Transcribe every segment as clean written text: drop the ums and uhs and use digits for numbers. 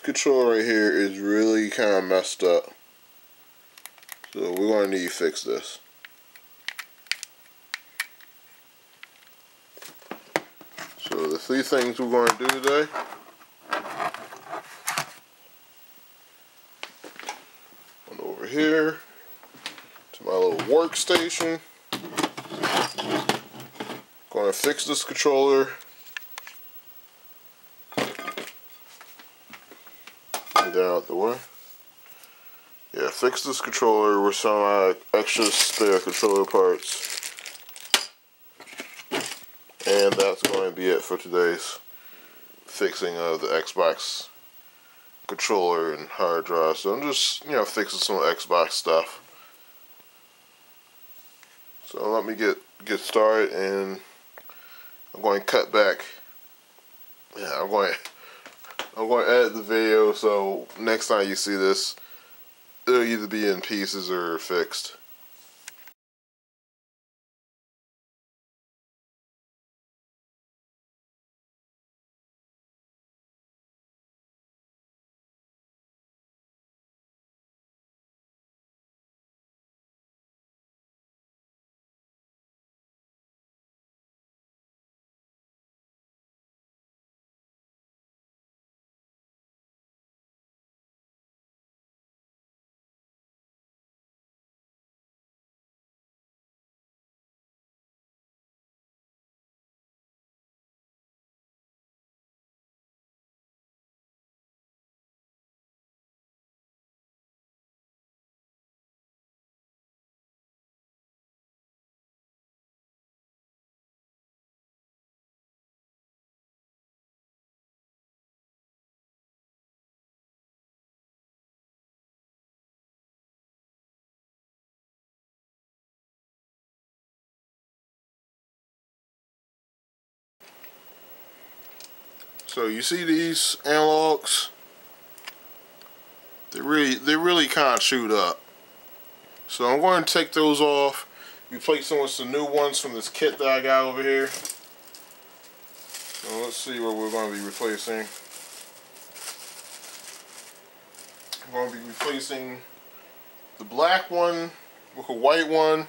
controller right here is really kind of messed up. So we're going to need to fix this. So the 3 things we're going to do today. One over here to my little workstation. Going to fix this controller. Get that out the way. Yeah, fix this controller with some extra spare controller parts. And that's going to be it for today's fixing of the Xbox controller and hard drive. So I'm just, fixing some Xbox stuff. So let me get started, and I'm going to cut back. Yeah, I'm going to edit the video, so next time you see this, it'll either be in pieces or fixed. So you see these analogs? They really kind of chewed up. So I'm going to take those off, replace them with some new ones from this kit that I got over here. So let's see what we're going to be replacing. I'm going to be replacing the black one with a white one,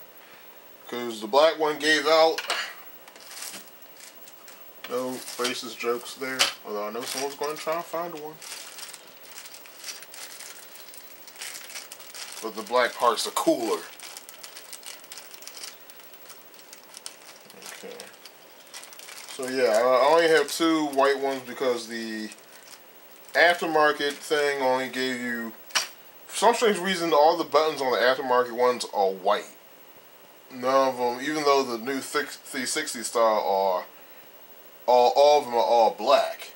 because the black one gave out. No racist jokes there, although I know someone's going to try and find one. But the black parts are cooler. Okay. So yeah, I only have 2 white ones because the aftermarket thing only gave you, for some strange reason, all the buttons on the aftermarket ones are white. None of them, even though the new 360 style are, all of them are all black.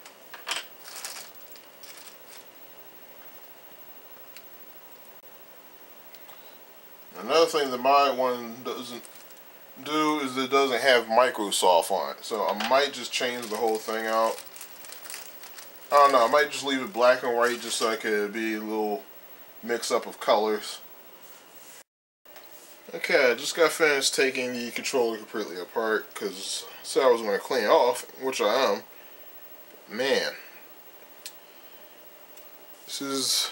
Another thing that my one doesn't do is it doesn't have Microsoft on it. So I might just change the whole thing out. I don't know, I might just leave it black and white just so I could be a little mix up of colors. Okay, I just got finished taking the controller completely apart because I said I was going to clean it off, which I am. Man, this is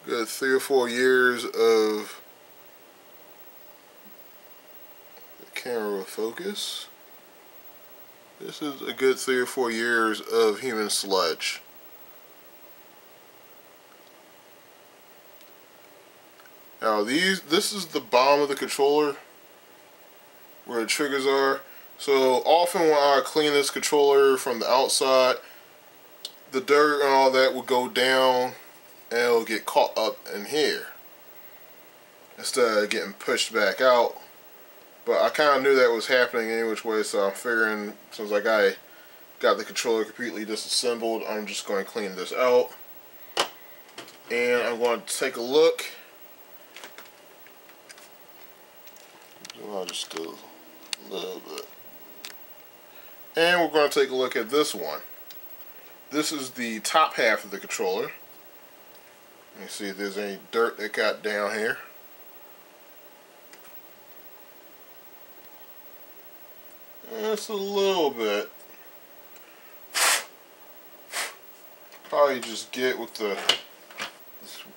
good 3 or 4 years of the camera focus. This is a good 3 or 4 years of human sludge. Now this is the bottom of the controller where the triggers are. So often when I clean this controller from the outside, the dirt and all that will go down and it'll get caught up in here instead of getting pushed back out. But I kind of knew that was happening any which way, so I'm figuring since I got the controller completely disassembled, I'm just going to clean this out. And I'm going to take a look. I'll just do a little bit. And we're going to take a look at this one. This is the top half of the controller. Let me see if there's any dirt that got down here. Just a little bit. probably just get with this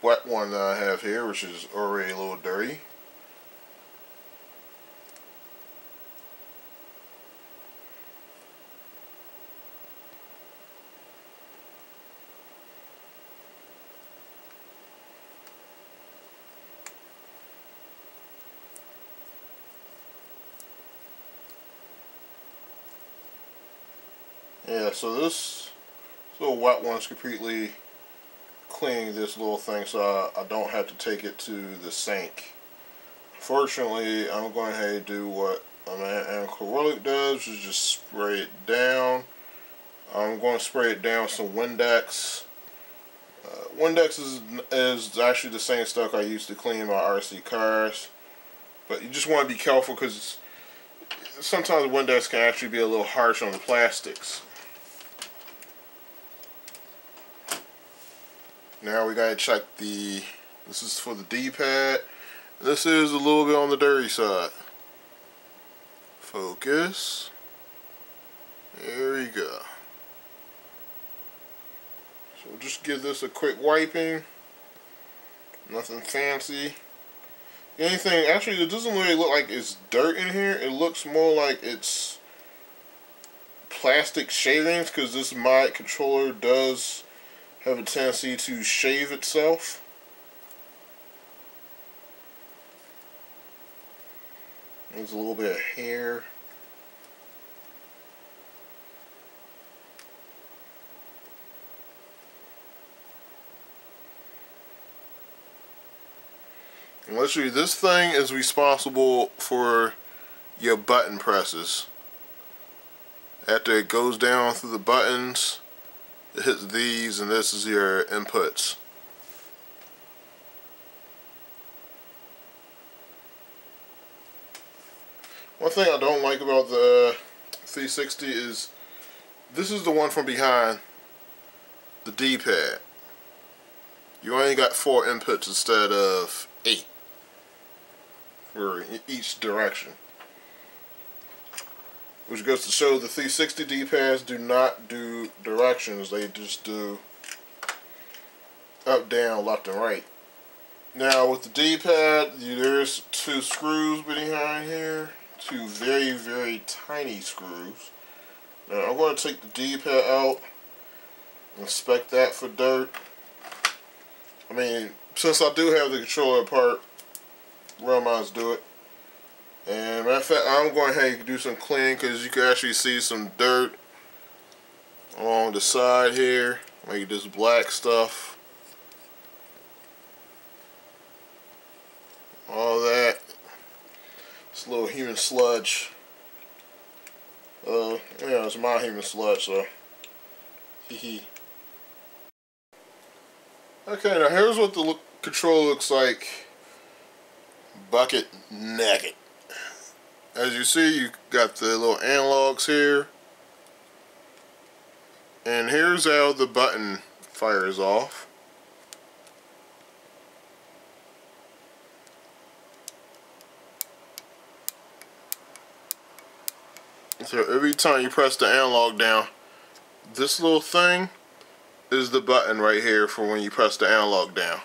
wet one that I have here, which is already a little dirty. Yeah, so this little wet one's completely cleaning this little thing, so I don't have to take it to the sink. Fortunately, I'm going ahead and do what a man acrylic does, which is just spray it down. I'm going to spray it down with some Windex. Windex is actually the same stuff I use to clean my RC cars, but you just want to be careful because sometimes Windex can actually be a little harsh on the plastics. Now we gotta check this is for the D-pad. This is a little bit on the dirty side. Focus. There we go. So we'll just give this a quick wiping. Nothing fancy. Anything, actually it doesn't really look like it's dirt in here. It looks more like it's plastic shavings, because this mod controller does have a tendency to shave itself. There's a little bit of hair. And literally, this thing is responsible for your button presses. After it goes down through the buttons, it hits these, and this is your inputs. One thing I don't like about the 360 is this is the one from behind the D-pad. You only got 4 inputs instead of 8 for each direction. Which goes to show the 360 D-pads do not do directions, they just do up, down, left, and right. Now with the D-pad, there's 2 screws behind here, 2 very, very tiny screws. Now I'm going to take the D-pad out, inspect that for dirt. I mean, since I do have the controller apart, I might as do it. And matter of fact, I'm going ahead and do some cleaning, because you can actually see some dirt along the side here, like this black stuff. All that. It's a little human sludge. Yeah, it's my human sludge, so hee. Okay, now here's what the controller looks like bucket naked. As you see, you got the little analogs here, and here's how the button fires off. So every time you press the analog down, this little thing is the button right here for when you press the analog down.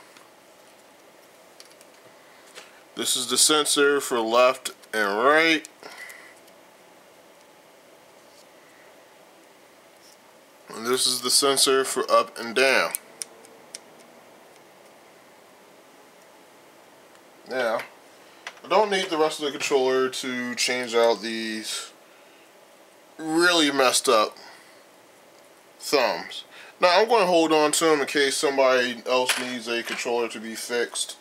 This is the sensor for left and right. And this is the sensor for up and down. Now, I don't need the rest of the controller to change out these really messed up thumbs. Now I'm going to hold on to them in case somebody else needs a controller to be fixed.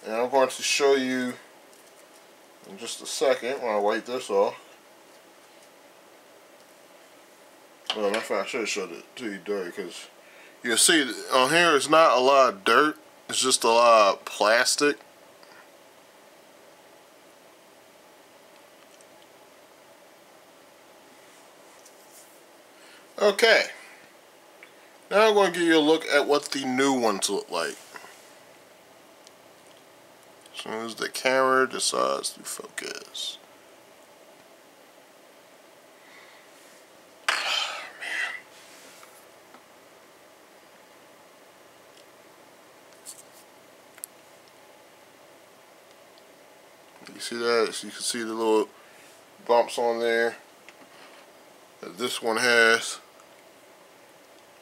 And I'm going to show you in just a second when I wipe this off. Well, matter of fact, I should have showed it to you dirty, because you'll see on here it's not a lot of dirt, it's just a lot of plastic. Okay, now I'm going to give you a look at what the new ones look like. As soon as the camera decides to focus. Oh, man. You see that? So you can see the little bumps on there that this one has,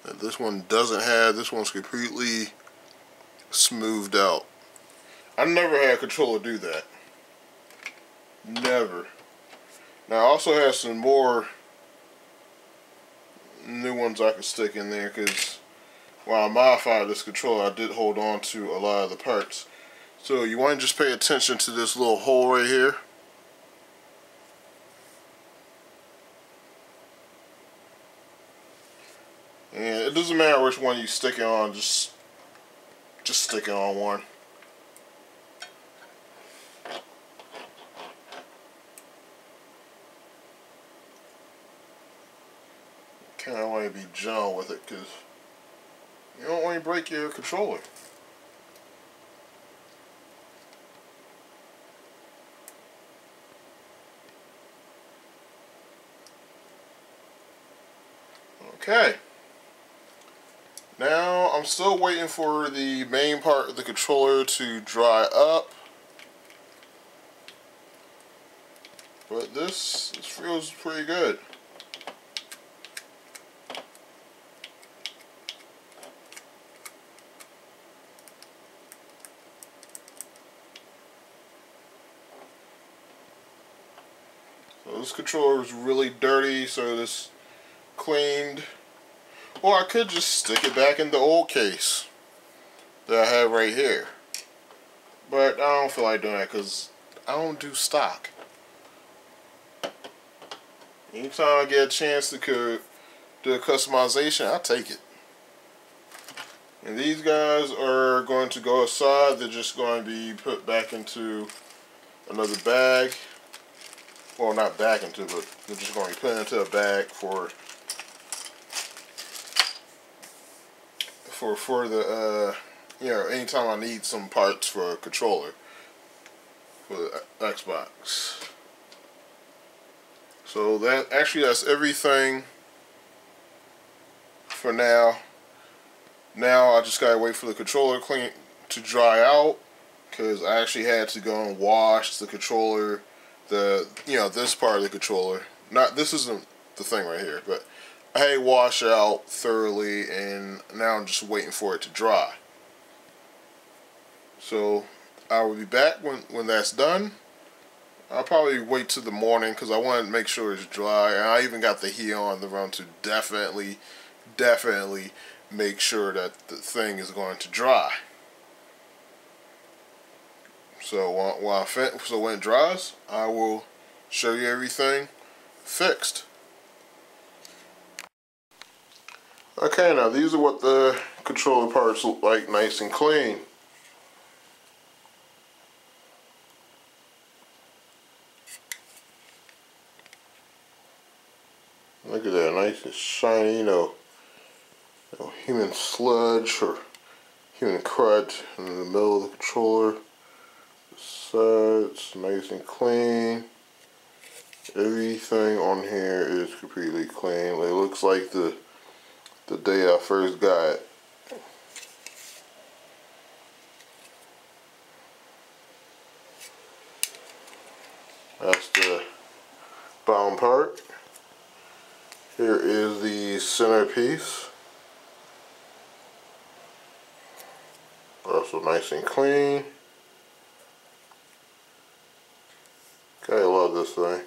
that this one doesn't have. This one's completely smoothed out. I never had a controller do that. Never. Now I also have some more new ones I could stick in there, because while I modified this controller, I did hold on to a lot of the parts. So you want to just pay attention to this little hole right here. And it doesn't matter which one you stick it on, just stick it on one. Kind of want to be gentle with it, because you don't want to break your controller. Okay. Now I'm still waiting for the main part of the controller to dry up. But this feels pretty good. So this controller is really dirty, so this cleaned. Or I could just stick it back in the old case that I have right here. But I don't feel like doing that because I don't do stock. Anytime I get a chance to do a customization, I take it. And these guys are going to go aside. They're just going to be put back into another bag. Well, not back into, but they're just going to be put into a bag for the you know, anytime I need some parts for a controller for the Xbox. So that's everything for now. Now I just gotta wait for the controller to dry out, because I actually had to go and wash the controller, this part of the controller. This isn't the thing right here, but I had to wash it out thoroughly, and now I'm just waiting for it to dry. So I will be back when that's done. I'll probably wait till the morning, because I want to make sure it's dry. And I even got the heat on the run to definitely make sure that the thing is going to dry. So when it dries, I will show you everything fixed. Okay, now these are what the controller parts look like, nice and clean. Look at that, nice and shiny, no human sludge or human crud in the middle of the controller. The sides, nice and clean. Everything on here is completely clean. It looks like the day I first got it. That's the bottom part. Here is the centerpiece. Also nice and clean. Okay, I love this thing.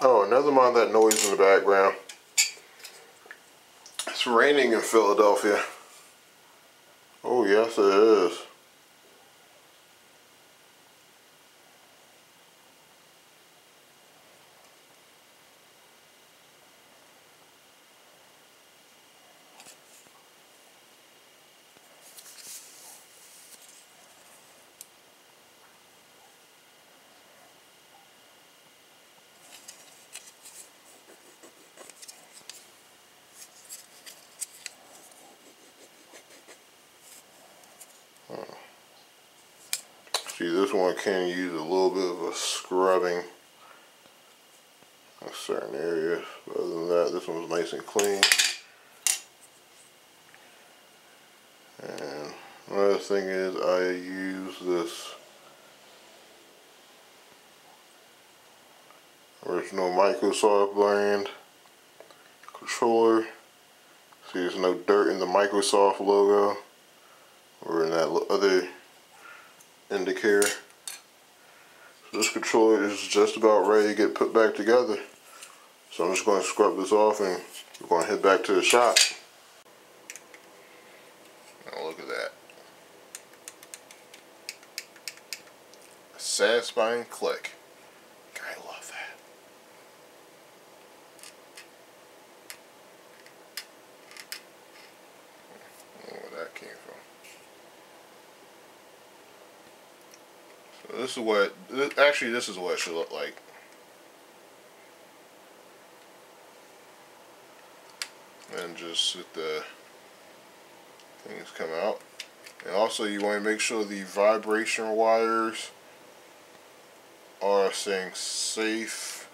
Oh, never mind that noise in the background. It's raining in Philadelphia. Oh, yes it is. See, this one can use a little bit of a scrubbing in certain areas. But other than that, this one's nice and clean. last thing is I use this original Microsoft brand controller. See, there's no dirt in the Microsoft logo or in that other indicator. So this controller is just about ready to get put back together. So I'm just going to scrub this off and we're going to head back to the shop. Now look at that. A satisfying click. I love that. I don't know where that came from. So this is what, actually this is what it should look like. And just let the things come out. And also you want to make sure the vibration wires are staying safe,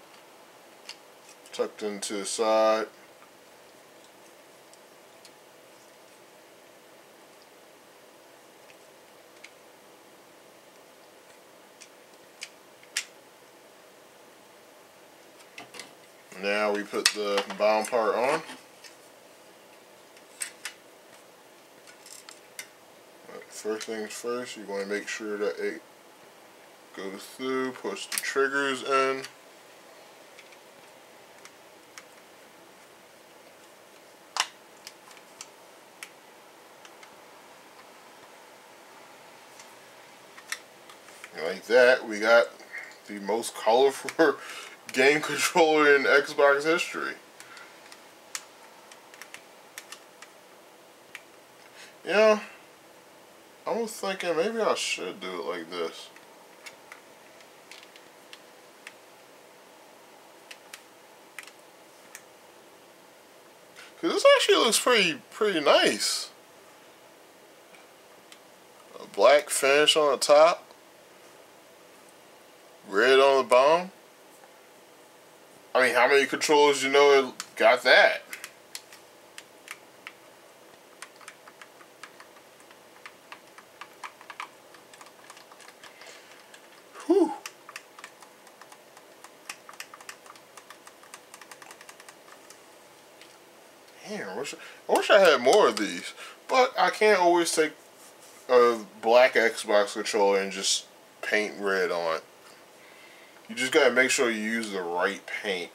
tucked into the side. Now we put the bottom part on. First things first, you want to make sure that it goes through, push the triggers in. And like that, we got the most colorful game controller in Xbox history. Yeah. I was thinking maybe I should do it like this. Cause this actually looks pretty nice. A black finish on the top, red on the bottom. I mean, how many controllers you know it got that? Whew. Damn, I wish I had more of these. But I can't always take a black Xbox controller and just paint red on it. You just gotta make sure you use the right paint.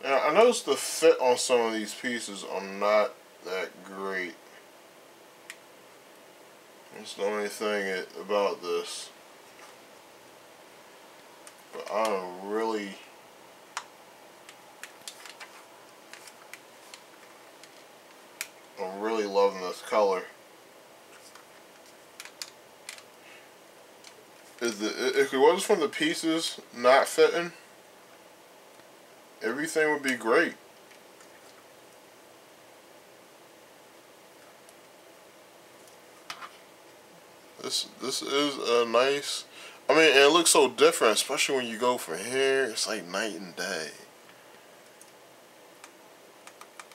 Now, I noticed the fit on some of these pieces are not that great. That's the only thing about this. But I'm really loving this color. If it wasn't from the pieces not fitting, everything would be great. This is a nice. I mean, and it looks so different, especially when you go from here. It's like night and day.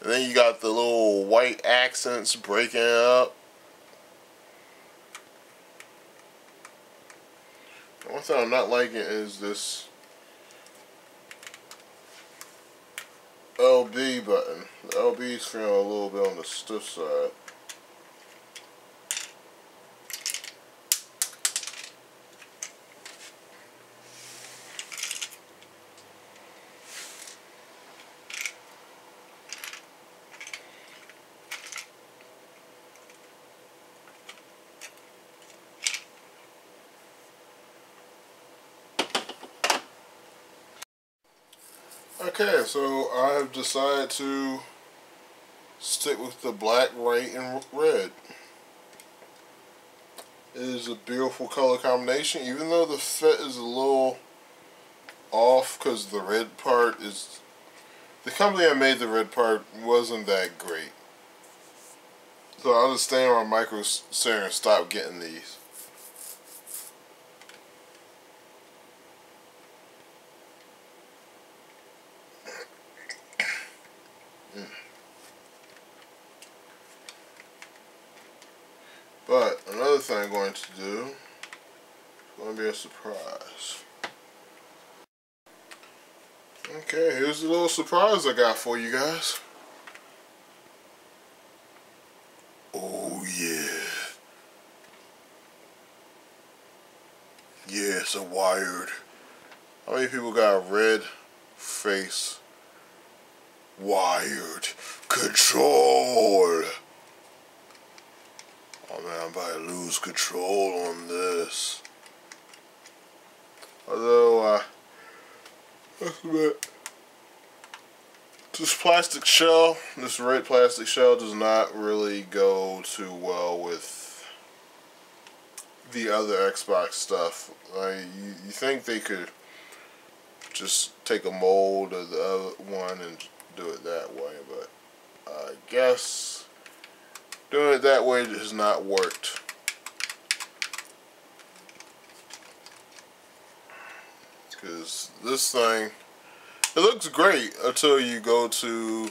And then you got the little white accents breaking up. One thing I'm not liking is this LB button. The LB is feeling a little bit on the stiff side. Okay, so I have decided to stick with the black, white, and red. It is a beautiful color combination, even though the fit is a little off because the red part is the company that made the red part wasn't that great. So I understand why Micro Center stopped getting these. But another thing I'm going to do is going to be a surprise. Okay, here's a little surprise I got for you guys. Oh yeah. Yeah, it's a wired. How many people got a red face wired control? Oh man, I'm about to lose control on this. Although, this plastic shell, this red plastic shell does not really go too well with the other Xbox stuff. You think they could just take a mold of the other one and do it that way, but I guess doing it that way has not worked. Because this thing, it looks great until you go to,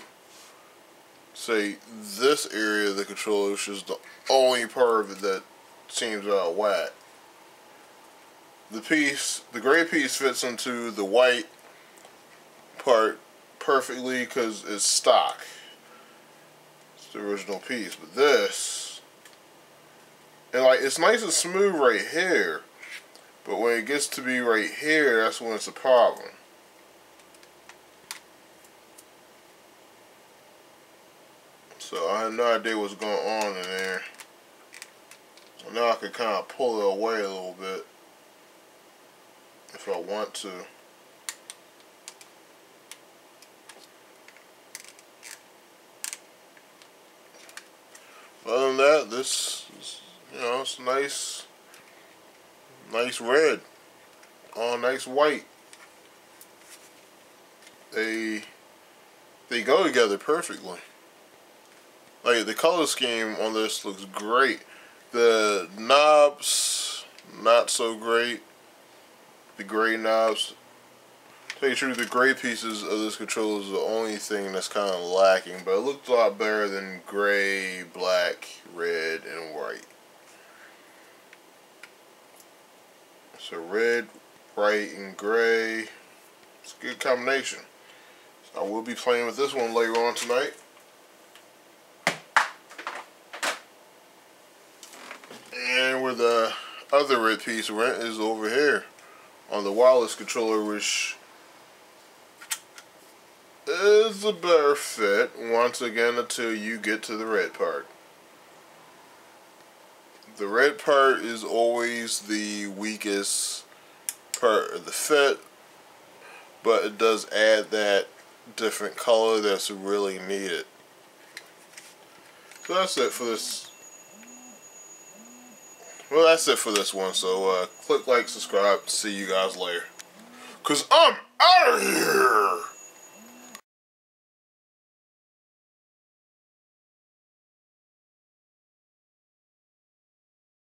say, this area of the controller, which is the only part of it that seems out of whack. The gray piece fits into the white part perfectly because it's stock. It's the original piece. But this, and like, it's nice and smooth right here, but when it gets to be right here, that's when it's a problem. So I had no idea what's going on in there. So now I can kind of pull it away a little bit if I want to. Other than that, this is, you know, it's nice red on nice white. They go together perfectly. Like, the color scheme on this looks great. The knobs, not so great. The gray knobs. To tell you the truth, the gray pieces of this controller is the only thing that's kind of lacking, but it looks a lot better than gray, black, red, and white. So red, white, and gray. It's a good combination. So I will be playing with this one later on tonight. And where the other red piece went is over here on the wireless controller, which is a better fit once again until you get to the red part. The red part is always the weakest part of the fit, but it does add that different color that's really needed. So that's it for this. Well, that's it for this one. So click like, subscribe, see you guys later. 'Cause I'm out of here!